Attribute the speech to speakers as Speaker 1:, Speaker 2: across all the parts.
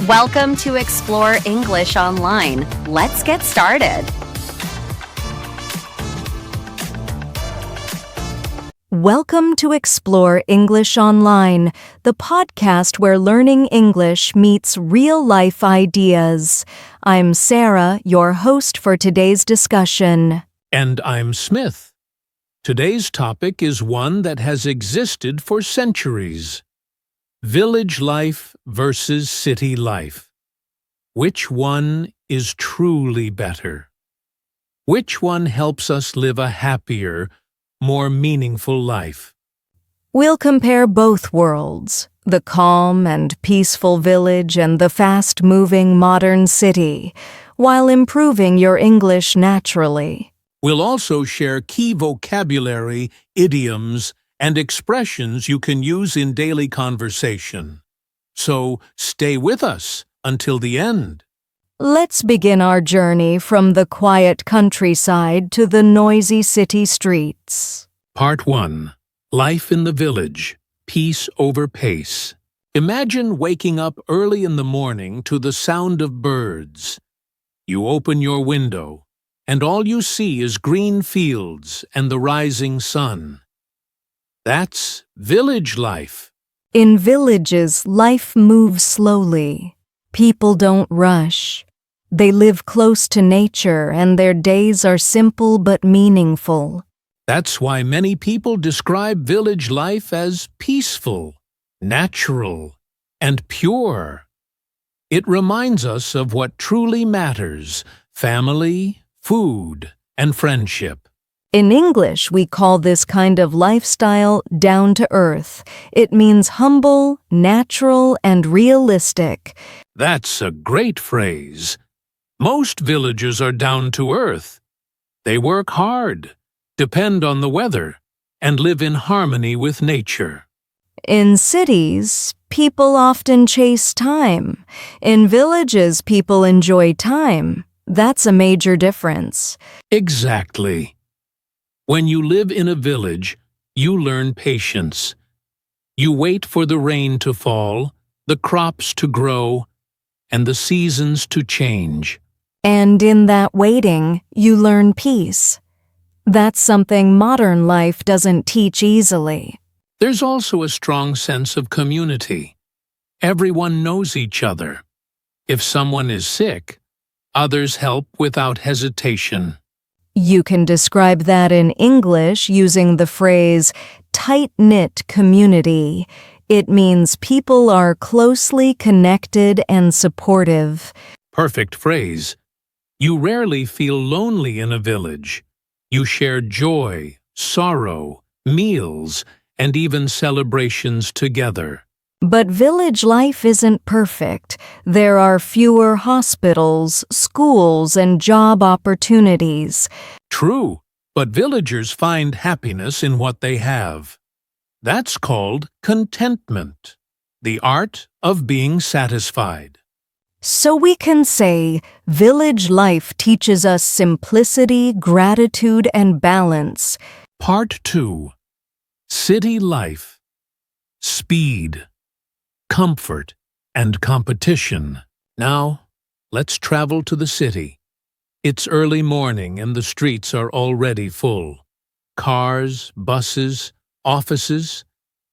Speaker 1: Welcome to Explore English Online. Let's get started.
Speaker 2: Welcome to Explore English Online, the podcast where learning English meets real-life ideas. I'm Sarah, your host for today's discussion.
Speaker 3: And I'm Smith. Today's topic is one that has existed for centuries. Village life versus city life. Which one is truly better? Which one helps us live a happier, more meaningful life?
Speaker 2: We'll compare both worlds, the calm and peaceful village and the fast-moving modern city, while improving your English naturally.
Speaker 3: We'll also share key vocabulary, idioms, and expressions you can use in daily conversation. So stay with us until the end.
Speaker 2: Let's begin our journey from the quiet countryside to the noisy city streets.
Speaker 3: Part 1. Life in the village. Peace over pace. Imagine waking up early in the morning to the sound of birds. You open your window, and all you see is green fields and the rising sun. That's village life.
Speaker 2: In villages, life moves slowly. People don't rush. They live close to nature, and their days are simple but meaningful.
Speaker 3: That's why many people describe village life as peaceful, natural, and pure. It reminds us of what truly matters: family, food, and friendship.
Speaker 2: In English, we call this kind of lifestyle down to earth. It means humble, natural, and realistic.
Speaker 3: That's a great phrase. Most villagers are down to earth. They work hard, depend on the weather, and live in harmony with nature.
Speaker 2: In cities, people often chase time. In villages, people enjoy time. That's a major difference.
Speaker 3: Exactly. When you live in a village, you learn patience. You wait for the rain to fall, the crops to grow, and the seasons to change.
Speaker 2: And in that waiting, you learn peace. That's something modern life doesn't teach easily.
Speaker 3: There's also a strong sense of community. Everyone knows each other. If someone is sick, others help without hesitation.
Speaker 2: You can describe that in English using the phrase tight-knit community. It means people are closely connected and supportive.
Speaker 3: Perfect phrase. You rarely feel lonely in a village. You share joy, sorrow, meals, and even celebrations together.
Speaker 2: But village life isn't perfect. There are fewer hospitals, schools, and job opportunities.
Speaker 3: True, but villagers find happiness in what they have. That's called contentment, the art of being satisfied.
Speaker 2: So we can say village life teaches us simplicity, gratitude, and balance.
Speaker 3: Part 2. City life. Speed, comfort, and competition. Now, let's travel to the city. It's early morning and the streets are already full. Cars, buses, offices,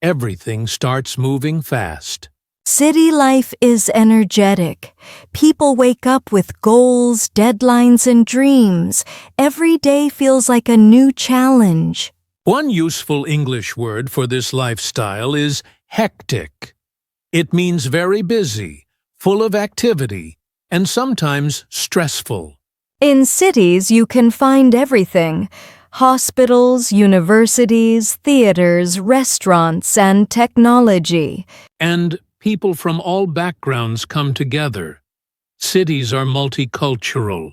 Speaker 3: everything starts moving fast.
Speaker 2: City life is energetic. People wake up with goals, deadlines, and dreams. Every day feels like a new challenge.
Speaker 3: One useful English word for this lifestyle is hectic. It means very busy, full of activity, and sometimes stressful.
Speaker 2: In cities, you can find everything: hospitals, universities, theaters, restaurants, and technology.
Speaker 3: And people from all backgrounds come together. Cities are multicultural.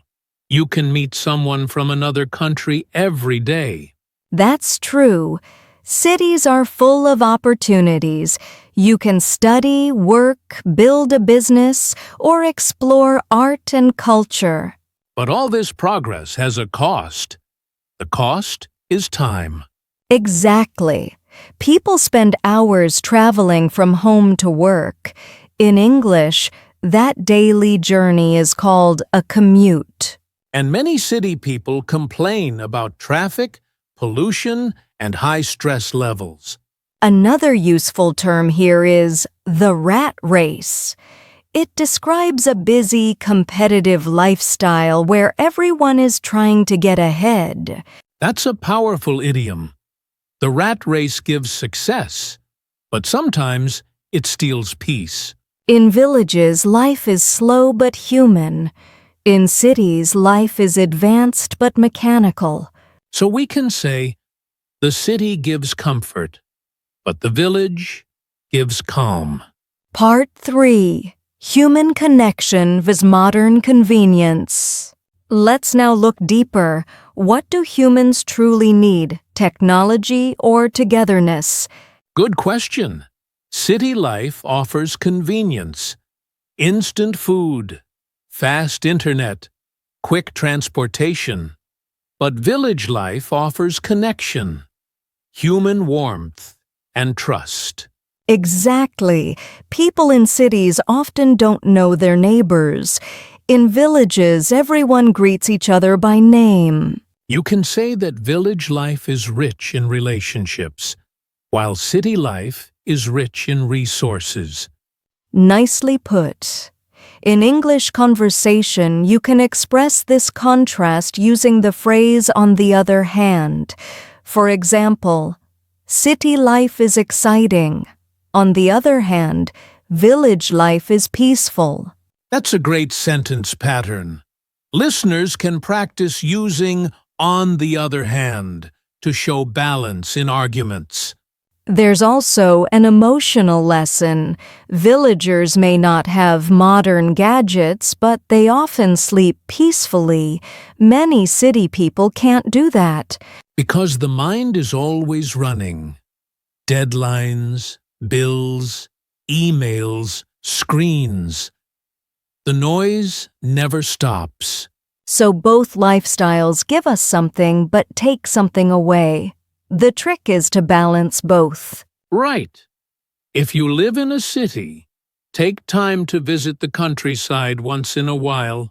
Speaker 3: You can meet someone from another country every day.
Speaker 2: That's true. Cities are full of opportunities. You can study, work, build a business, or explore art and culture.
Speaker 3: But all this progress has a cost. The cost is time.
Speaker 2: Exactly. People spend hours traveling from home to work. In English, That daily journey is called a commute.
Speaker 3: And many city people complain about traffic, pollution, and high stress levels.
Speaker 2: Another useful term here is the rat race. It describes a busy, competitive lifestyle where everyone is trying to get ahead.
Speaker 3: That's a powerful idiom. The rat race gives success, but sometimes it steals peace.
Speaker 2: In villages, life is slow but human. In cities, life is advanced but mechanical.
Speaker 3: So we can say, the city gives comfort, but the village gives calm.
Speaker 2: Part 3. Human connection vs. modern convenience. Let's now look deeper. What do humans truly need, technology or togetherness?
Speaker 3: Good question. City life offers convenience, instant food, fast internet, quick transportation. But village life offers connection, human warmth, and trust.
Speaker 2: Exactly. People in cities often don't know their neighbors. In villages, everyone greets each other by name.
Speaker 3: You can say that village life is rich in relationships, while city life is rich in resources.
Speaker 2: Nicely put. In English conversation, you can express this contrast using the phrase "on the other hand." For example, city life is exciting. On the other hand, village life is peaceful.
Speaker 3: That's a great sentence pattern. Listeners can practice using "on the other hand" to show balance in arguments.
Speaker 2: There's also an emotional lesson. Villagers may not have modern gadgets, but they often sleep peacefully. Many city people can't do that.
Speaker 3: Because the mind is always running. Deadlines, bills, emails, screens. The noise never stops.
Speaker 2: So both lifestyles give us something but take something away. The trick is to balance both.
Speaker 3: Right. If you live in a city, take time to visit the countryside once in a while.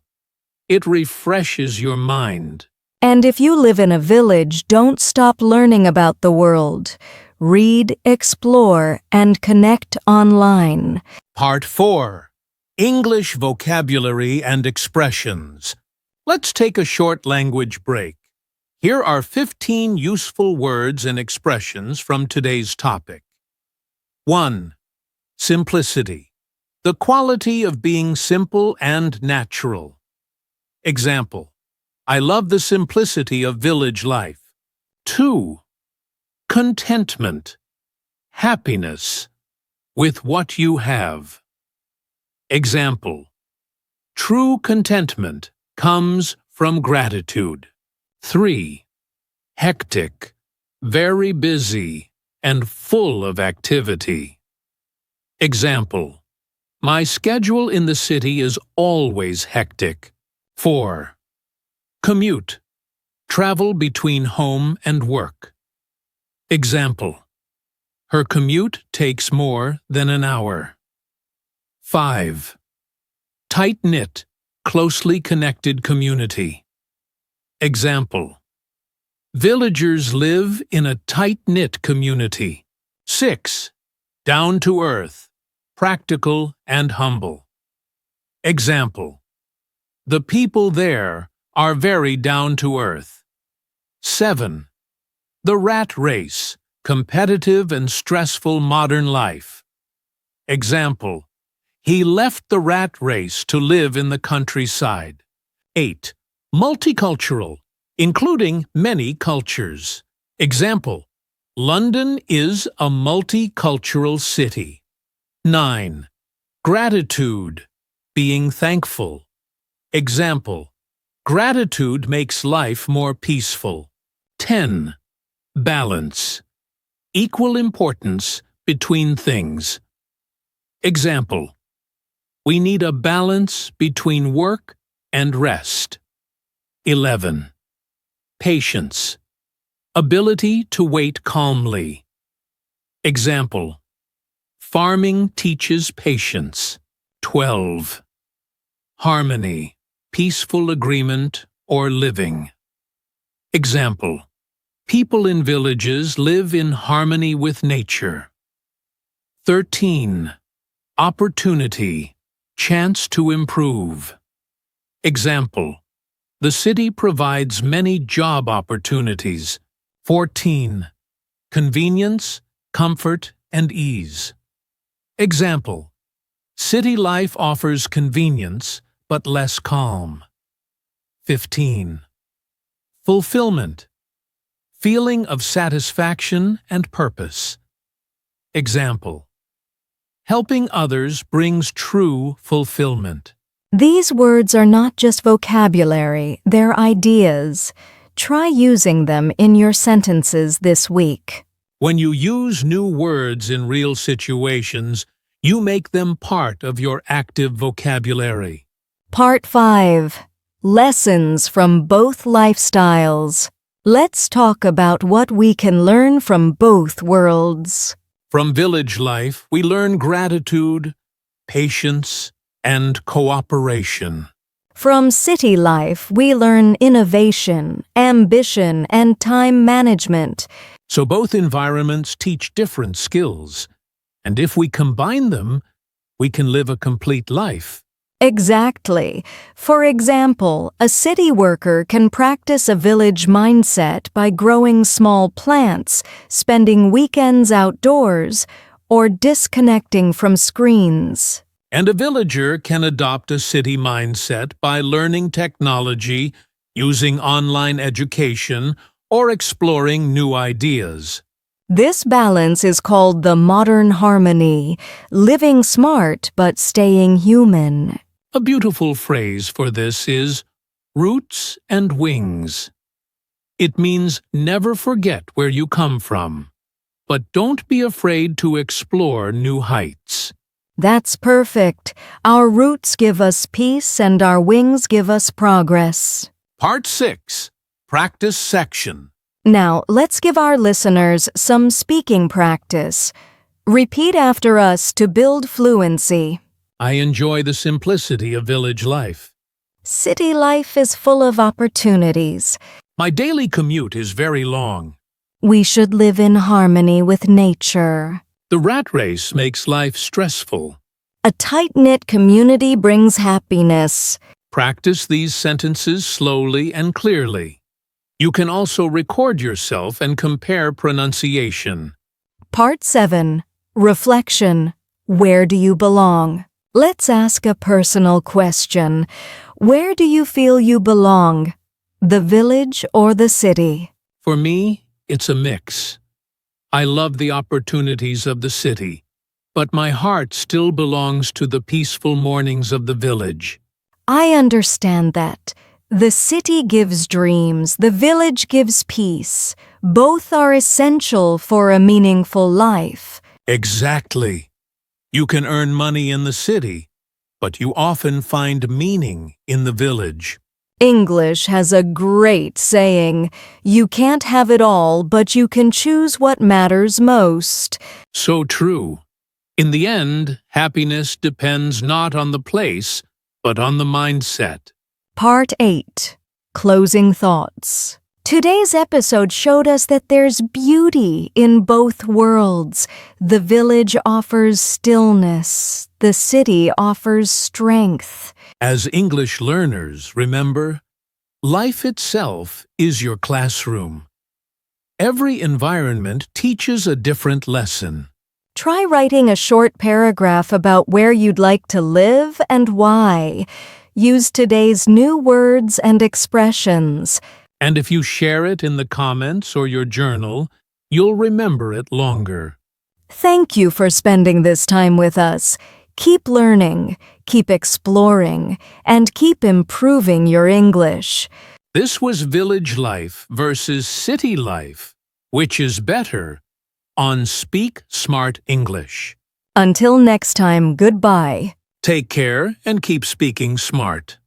Speaker 3: It refreshes your mind.
Speaker 2: And if you live in a village, don't stop learning about the world. Read, explore, and connect online.
Speaker 3: Part 4. English vocabulary and expressions. Let's take a short language break. Here are 15 useful words and expressions from today's topic. 1. Simplicity. The quality of being simple and natural. Example: I love the simplicity of village life. 2. Contentment. Happiness with what you have. Example: true contentment comes from gratitude. 3. Hectic. Very busy and full of activity. Example: my schedule in the city is always hectic. 4. Commute. Travel between home and work. Example: her commute takes more than an hour. 5. Tight-knit, closely connected community. Example: villagers live in a tight-knit community. 6. Down to earth, practical and humble. Example: the people there are very down to earth. 7. The rat race, competitive and stressful modern life. Example: he left the rat race to live in the countryside. 8. Multicultural, including many cultures. Example: London is a multicultural city. 9. Gratitude, being thankful. Example: gratitude makes life more peaceful. 10. Balance, equal importance between things. Example: we need a balance between work and rest. 11. Patience, ability to wait calmly. Example: farming teaches patience. 12. Harmony, peaceful agreement, or living. Example: people in villages live in harmony with nature. 13. Opportunity, chance to improve. Example: the city provides many job opportunities. 14. Convenience, comfort, and ease. Example: city life offers convenience, but less calm. 15. Fulfillment, feeling of satisfaction and purpose. Example: helping others brings true fulfillment.
Speaker 2: These words are not just vocabulary, they're ideas. Try using them in your sentences this week.
Speaker 3: When you use new words in real situations, you make them part of your active vocabulary.
Speaker 2: Part 5. Lessons from both lifestyles. Let's talk about what we can learn from both worlds.
Speaker 3: From village life, we learn gratitude, patience, and cooperation.
Speaker 2: From city life, we learn innovation, ambition, and time management.
Speaker 3: So both environments teach different skills, and if we combine them, we can live a complete life.
Speaker 2: Exactly. For example, a city worker can practice a village mindset by growing small plants, spending weekends outdoors, or disconnecting from screens.
Speaker 3: And a villager can adopt a city mindset by learning technology, using online education, or exploring new ideas.
Speaker 2: This balance is called the modern harmony, living smart but staying human.
Speaker 3: A beautiful phrase for this is roots and wings. It means never forget where you come from, but don't be afraid to explore new heights.
Speaker 2: That's perfect. Our roots give us peace and our wings give us progress.
Speaker 3: Part 6. Practice section.
Speaker 2: Now, let's give our listeners some speaking practice. Repeat after us to build fluency.
Speaker 3: I enjoy the simplicity of village life.
Speaker 2: City life is full of opportunities.
Speaker 3: My daily commute is very long.
Speaker 2: We should live in harmony with nature.
Speaker 3: The rat race makes life stressful.
Speaker 2: A tight-knit community brings happiness.
Speaker 3: Practice these sentences slowly and clearly. You can also record yourself and compare pronunciation.
Speaker 2: Part 7. Reflection. Where do you belong? Let's ask a personal question. Where do you feel you belong? The village or the city?
Speaker 3: For me, it's a mix. I love the opportunities of the city, but my heart still belongs to the peaceful mornings of the village.
Speaker 2: I understand that. The city gives dreams, the village gives peace. Both are essential for a meaningful life.
Speaker 3: Exactly. You can earn money in the city, but you often find meaning in the village.
Speaker 2: English has a great saying, you can't have it all, but you can choose what matters most.
Speaker 3: So true. In the end, happiness depends not on the place, but on the mindset.
Speaker 2: Part 8. Closing Thoughts. Today's episode showed us that there's beauty in both worlds. The village offers stillness. The city offers strength.
Speaker 3: As English learners, remember, life itself is your classroom. Every environment teaches a different lesson.
Speaker 2: Try writing a short paragraph about where you'd like to live and why. Use today's new words and expressions.
Speaker 3: And if you share it in the comments or your journal, you'll remember it longer.
Speaker 2: Thank you for spending this time with us. Keep learning, keep exploring, and keep improving your English.
Speaker 3: This was Village Life versus City Life. Which is better? On Speak Smart English.
Speaker 2: Until next time, goodbye.
Speaker 3: Take care and keep speaking smart.